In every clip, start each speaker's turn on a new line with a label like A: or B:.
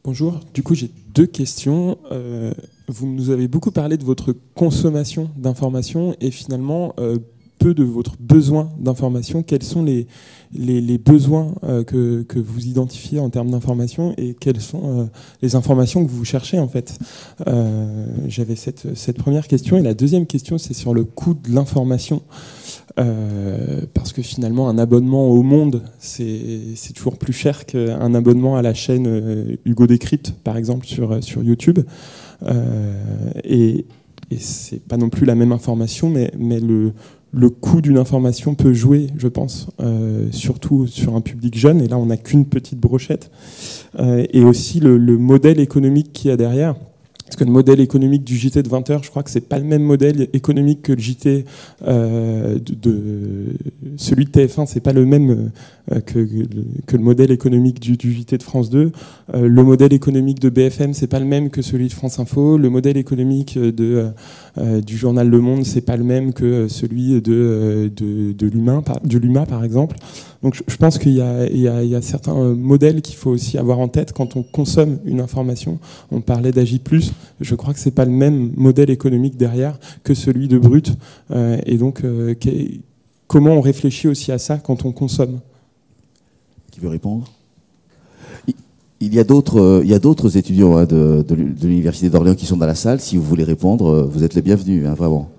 A: Bonjour, du coup j'ai deux questions. Vous nous avez beaucoup parlé de votre consommation d'informations et finalement peu de votre besoin d'informations. Quels sont les besoins que vous identifiez en termes d'informations et quelles sont les informations que vous cherchez en fait? J'avais cette première question et la deuxième question c'est sur le coût de l'information. Parce que finalement un abonnement au Monde c'est toujours plus cher qu'un abonnement à la chaîne Hugo Décrypte par exemple sur YouTube et c'est pas non plus la même information mais le coût d'une information peut jouer je pense surtout sur un public jeune et là on n'a qu'une petite brochette et aussi le modèle économique qu'il y a derrière. Parce que le modèle économique du JT de 20h, je crois que c'est pas le même modèle économique que le JT celui de TF1, c'est pas le même que le modèle économique du JT de France 2. Le modèle économique de BFM, c'est pas le même que celui de France Info. Le modèle économique du journal Le Monde, c'est pas le même que celui de l'UMA par exemple. Donc je pense qu'il y a certains modèles qu'il faut aussi avoir en tête quand on consomme une information. On parlait d'Agi+, je crois que c'est pas le même modèle économique derrière que celui de Brut. Et donc, comment on réfléchit aussi à ça quand on consomme?
B: Qui veut répondre? Il y a d'autres étudiants de l'Université d'Orléans qui sont dans la salle. Si vous voulez répondre, vous êtes les bienvenus, hein, vraiment.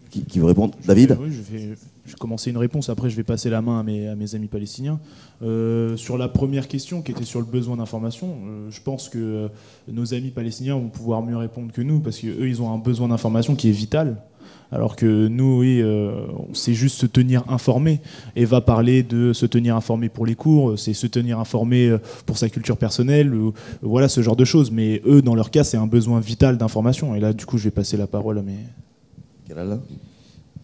B: Qui veut répondre? David?
C: Oui, je vais commencer une réponse, après je vais passer la main à mes amis palestiniens. Sur la première question qui était sur le besoin d'information, je pense que nos amis palestiniens vont pouvoir mieux répondre que nous, parce qu'eux ils ont un besoin d'information qui est vital, alors que nous, oui, on sait juste se tenir informé. Et va parler de se tenir informé pour les cours, c'est se tenir informé pour sa culture personnelle, voilà ce genre de choses. Mais eux, dans leur cas, c'est un besoin vital d'information. Et là, du coup, je vais passer la parole à mes...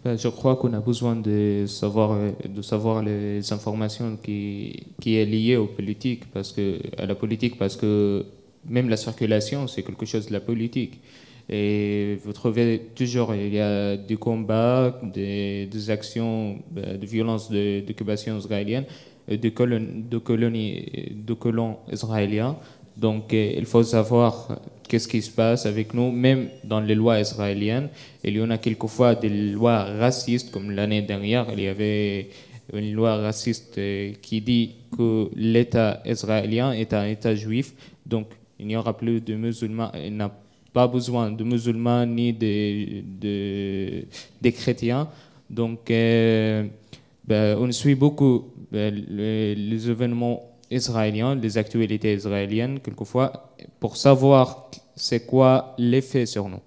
D: Je crois qu'on a besoin de savoir les informations qui est liées à la politique, parce que même la circulation, c'est quelque chose de la politique. Et vous trouvez toujours, il y a des combats, des actions de violence d'occupation israélienne, de colons israéliens. Donc il faut savoir qu'est-ce qui se passe avec nous, même dans les lois israéliennes. Il y en a quelquefois des lois racistes, comme l'année dernière, il y avait une loi raciste qui dit que l'État israélien est un État juif, donc il n'y aura plus de musulmans, il n'a pas besoin de musulmans ni des chrétiens. Donc on suit beaucoup les événements israéliens, les actualités israéliennes, quelquefois, pour savoir c'est quoi l'effet sur nous.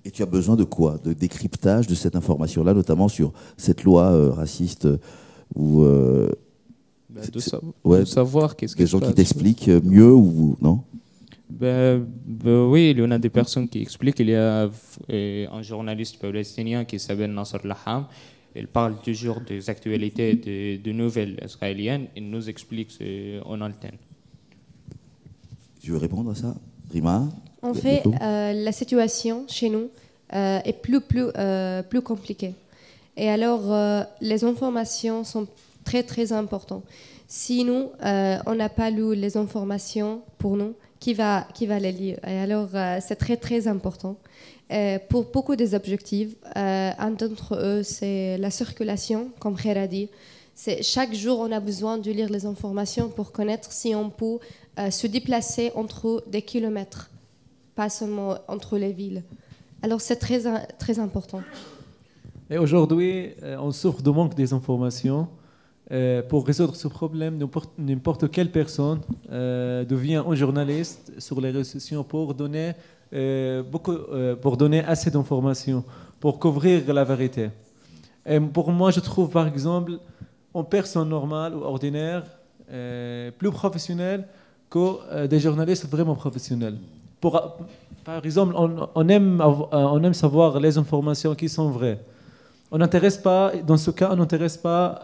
B: Et tu as besoin de quoi? De décryptage de cette information-là, notamment sur cette loi raciste ou
D: de savoir qu'est-ce qui se passe.
B: Des gens qui t'expliquent mieux ou non?
D: Oui, il y en a des personnes qui expliquent. Il y a un journaliste palestinien qui s'appelle Nasser Laham. Il parle toujours des actualités, des nouvelles israéliennes. Il nous explique en antenne.
B: Tu veux répondre à ça, Rima?
E: En fait, la situation chez nous est plus compliquée. Et alors, les informations sont très, très importantes. Si nous, on n'a pas lu les informations pour nous, qui va les lire? Et alors, c'est très, très important. Pour beaucoup des objectifs, un d'entre eux, c'est la circulation, comme Khair a dit. Chaque jour, on a besoin de lire les informations pour connaître si on peut se déplacer entre des kilomètres, pas seulement entre les villes. Alors, c'est très, très important.
F: Et aujourd'hui, on souffre de manque des informations. Pour résoudre ce problème, n'importe quelle personne devient un journaliste sur les réseaux sociaux pour donner assez d'informations, pour couvrir la vérité. Et pour moi, je trouve par exemple une personne normale ou ordinaire plus professionnelle que des journalistes vraiment professionnels. Par exemple, on aime savoir les informations qui sont vraies. On n'intéresse pas, dans ce cas, on n'intéresse pas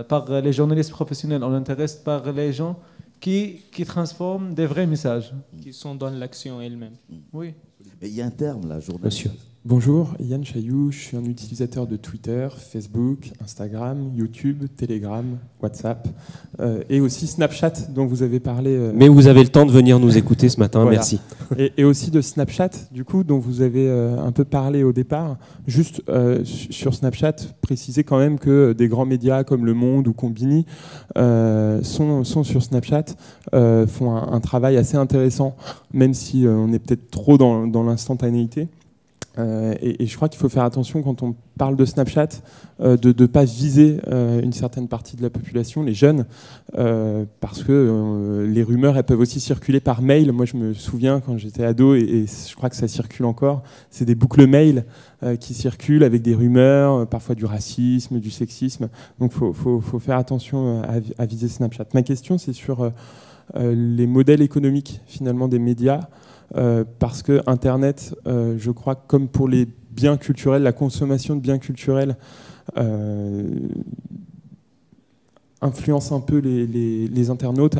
F: par les journalistes professionnels, on s'intéresse par les gens qui transforment des vrais messages.
D: Qui sont dans l'action elle-même.
F: Oui.
B: Mais il y a un terme là, journaliste.
A: Bonjour, Yann Chailloux, je suis un utilisateur de Twitter, Facebook, Instagram, YouTube, Telegram, WhatsApp et aussi Snapchat dont vous avez parlé.
G: Mais vous avez le temps de venir nous écouter ce matin, voilà. Merci.
A: Et aussi de Snapchat, du coup, dont vous avez un peu parlé au départ. Juste sur Snapchat, préciser quand même que des grands médias comme Le Monde ou Combini sont sur Snapchat, font un travail assez intéressant, même si on est peut-être trop dans l'instantanéité. Et je crois qu'il faut faire attention quand on parle de Snapchat, de ne pas viser une certaine partie de la population, les jeunes, parce que les rumeurs, elles peuvent aussi circuler par mail. Moi, je me souviens quand j'étais ado, et je crois que ça circule encore, c'est des boucles mail qui circulent avec des rumeurs, parfois du racisme, du sexisme. Donc il faut faire attention à viser Snapchat. Ma question, c'est sur les modèles économiques, finalement, des médias. Parce que Internet, je crois, comme pour les biens culturels, la consommation de biens culturels influence un peu les internautes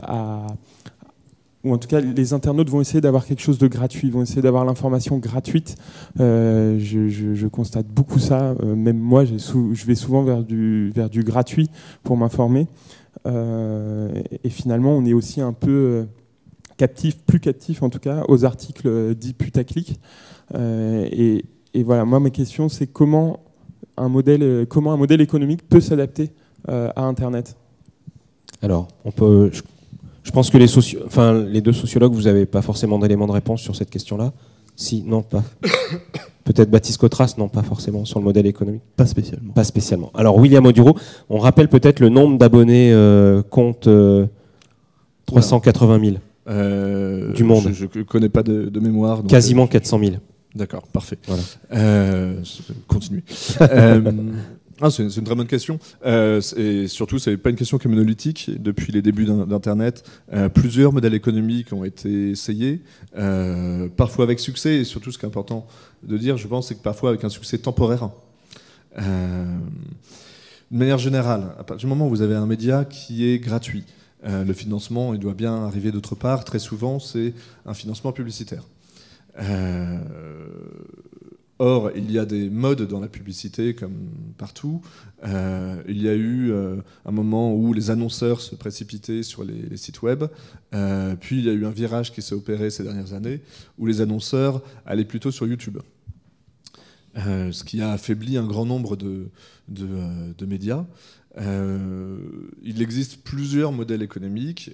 A: ou en tout cas, les internautes vont essayer d'avoir quelque chose de gratuit, vont essayer d'avoir l'information gratuite. Je constate beaucoup ça. Même moi, je vais souvent vers du gratuit pour m'informer. Et finalement, on est aussi un peu... plus captif en tout cas, aux articles dits putaclic. Et voilà, moi ma question c'est comment un modèle économique peut s'adapter à Internet.
G: Alors, je pense que les deux sociologues, vous n'avez pas forcément d'éléments de réponse sur cette question-là. Si, non, pas. Peut-être Baptiste Cotras, non, pas forcément, sur le modèle économique.
H: Pas spécialement.
G: Pas spécialement. Alors, William Oduro, on rappelle peut-être le nombre d'abonnés compte 380 000. Du monde.
H: Je ne connais pas de mémoire. Donc
G: quasiment 400 000.
H: D'accord, parfait.
G: Voilà.
H: Continuez. C'est une très bonne question. Et surtout, ce n'est pas une question qui est monolithique. Depuis les débuts d'Internet, plusieurs modèles économiques ont été essayés, parfois avec succès. Et surtout, ce qui est important de dire, je pense, c'est que parfois avec un succès temporaire. De manière générale, à partir du moment où vous avez un média qui est gratuit, le financement, il doit bien arriver d'autre part. Très souvent, c'est un financement publicitaire. Or, il y a des modes dans la publicité, comme partout. Il y a eu un moment où les annonceurs se précipitaient sur les sites web. Puis, il y a eu un virage qui s'est opéré ces dernières années, où les annonceurs allaient plutôt sur YouTube. Ce qui a affaibli un grand nombre de médias. Il existe plusieurs modèles économiques.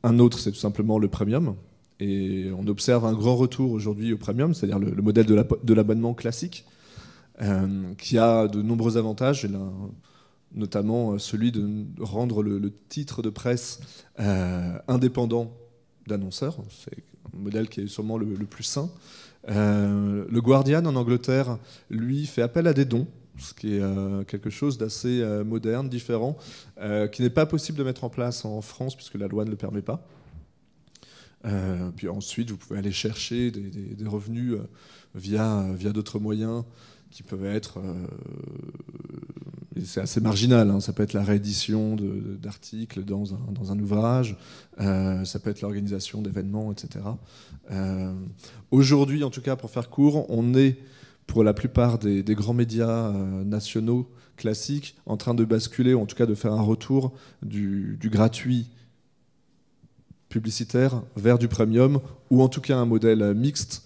H: Un autre, c'est tout simplement le premium. Et on observe un grand retour aujourd'hui au premium, c'est-à-dire le modèle de l'abonnement classique, qui a de nombreux avantages, notamment celui de rendre le titre de presse indépendant d'annonceurs. C'est un modèle qui est sûrement le plus sain. Le Guardian en Angleterre, lui, fait appel à des dons, ce qui est quelque chose d'assez moderne, différent, qui n'est pas possible de mettre en place en France puisque la loi ne le permet pas. Puis ensuite, vous pouvez aller chercher des revenus via d'autres moyens qui peuvent être... c'est assez marginal, hein, ça peut être la réédition d'articles dans un ouvrage, ça peut être l'organisation d'événements, etc. Aujourd'hui, en tout cas, pour faire court, on est, pour la plupart des grands médias nationaux classiques, en train de basculer, ou en tout cas de faire un retour du gratuit publicitaire vers du premium, ou en tout cas un modèle mixte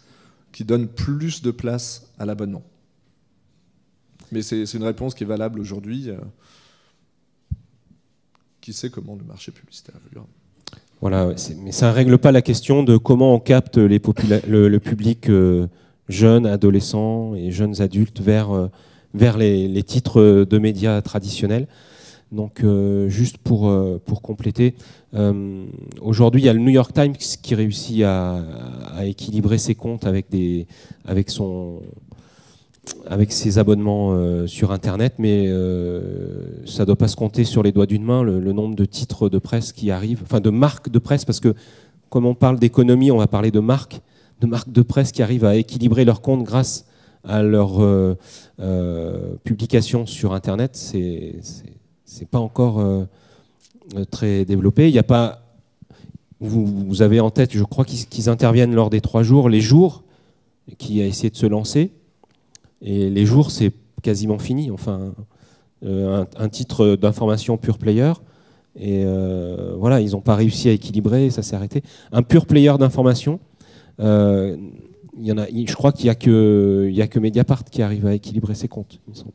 H: qui donne plus de place à l'abonnement. Mais c'est une réponse qui est valable aujourd'hui. Qui sait comment le marché publicitaire évoluera.
G: Voilà, mais ça ne règle pas la question de comment on capte le public jeune, adolescent et jeunes adultes vers les titres de médias traditionnels. Donc, juste pour compléter, aujourd'hui, il y a le New York Times qui réussit à équilibrer ses comptes avec ses abonnements sur Internet, mais ça ne doit pas se compter sur les doigts d'une main, le nombre de titres de presse qui arrivent, enfin de marques de presse, parce que comme on parle d'économie, on va parler de marques de presse qui arrivent à équilibrer leurs comptes grâce à leur publication sur Internet. C'est pas encore très développé. Il y a pas. Vous avez en tête, je crois qu'ils interviennent lors des 3 jours. Les jours, qui a essayé de se lancer. Et les jours, c'est quasiment fini. Enfin, un titre d'information pure player. Et voilà, ils n'ont pas réussi à équilibrer, ça s'est arrêté. Un pure player d'information, je crois qu'il n'y a que Mediapart qui arrive à équilibrer ses comptes, il me semble.